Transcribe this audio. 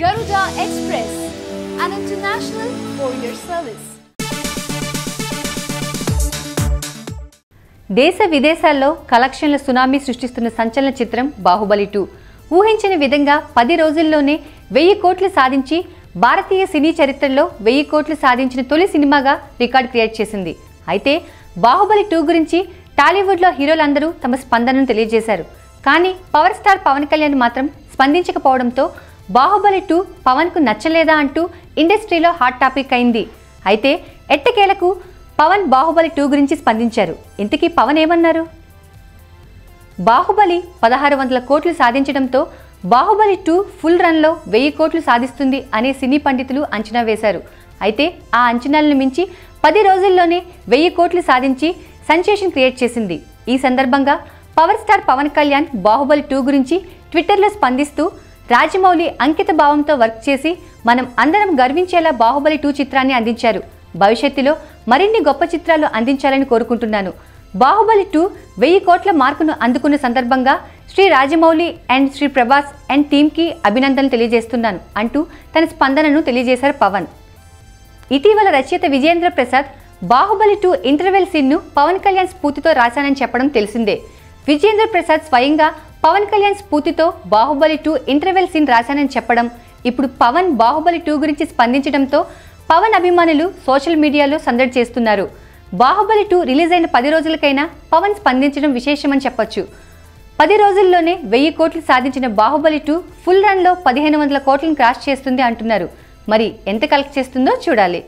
Garuda Express, an international courier service. దేశ విదేశాల్లో కలెక్షన్ల సునామీ సృష్టిస్తున్న సంచలన చిత్రం బాహుబలి 2 ఊహించిన విధంగా 10 రోజుల్లోనే 1000 కోట్లు సాధించి భారతీయ సినీ చరిత్రలో 1000 కోట్లు సాధించిన తొలి సినిమాగా రికార్డ్ క్రియేట్ చేసింది. అయితే బాహుబలి 2 గురించి టాలీవుడ్లో హీరోలందరూ తమ స్పందనను తెలియజేశారు. కానీ పవర్ స్టార్ పవన్ కళ్యాణ్ మాత్రం స్పందించకపోవడంతో బాహుబలి 2 పవన్కు నచ్చలేదా అంటూ ఇండస్ట్రీలో హాట్ టాపిక్ అయింది. అయితే ఎట్టకేలకు పవన్ బాహుబలి 2 గురించి స్పందించారు. ఇంతకీ పవన్ ఏమన్నారు? బాహుబలి 1600 కోట్లు సాధించడంతో బాహుబలి 2 ఫుల్ రన్లో 1000 కోట్లు సాధిస్తుంది అనే సినీ పండితులు అంచనా వేశారు. అయితే ఆ అంచనాలను మించి 10 రోజుల్లోనే 1000 కోట్లు సాధించి సెన్సేషన్ క్రియేట్ చేసింది. ఈ సందర్భంగా పవర్ స్టార్ పవన్ కళ్యాణ్ బాహుబలి 2 గురించి ట్విట్టర్లో స్పందిస్తూ, రాజమౌళి అంకిత భావంతో వర్క్ చేసి మనం అందరం గర్వించేలా బాహుబలి 2 చిత్రాన్ని అందించారు. భవిష్యత్తులో మరిన్ని గొప్ప చిత్రాలు అందించాలని కోరుకుంటున్నాను. బాహుబలి 2 1000 కోట్ల మార్కును అందుకున్న సందర్భంగా శ్రీ రాజమౌళి అండ్ శ్రీ ప్రభాస్ అండ్ టీమ్కి అభినందనలు తెలియజేస్తున్నాను అంటూ తన స్పందనను తెలియజేశారు పవన్. ఇటీవల రచయిత విజయేంద్ర ప్రసాద్ బాహుబలి 2 ఇంటర్వెల్ సీన్ను పవన్ కళ్యాణ్ స్ఫూర్తితో రాశానని చెప్పడం తెలిసిందే. విజయేంద్ర ప్రసాద్ స్వయంగా పవన్ కళ్యాణ్ స్ఫూర్తితో బాహుబలి 2 ఇంటర్వెల్ సీన్ రాశానని చెప్పడం, ఇప్పుడు పవన్ బాహుబలి 2 గురించి స్పందించడంతో పవన్ అభిమానులు సోషల్ మీడియాలో సందడి చేస్తున్నారు. బాహుబలి 2 రిలీజ్ అయిన 10 రోజులకైనా పవన్ స్పందించడం విశేషమని చెప్పొచ్చు. 10 రోజుల్లోనే 1000 కోట్లు సాధించిన బాహుబలి 2 ఫుల్ రన్లో 1500 కోట్లను క్రాస్ చేస్తుంది అంటున్నారు. మరి ఎంత కలెక్ట్ చేస్తుందో చూడాలి.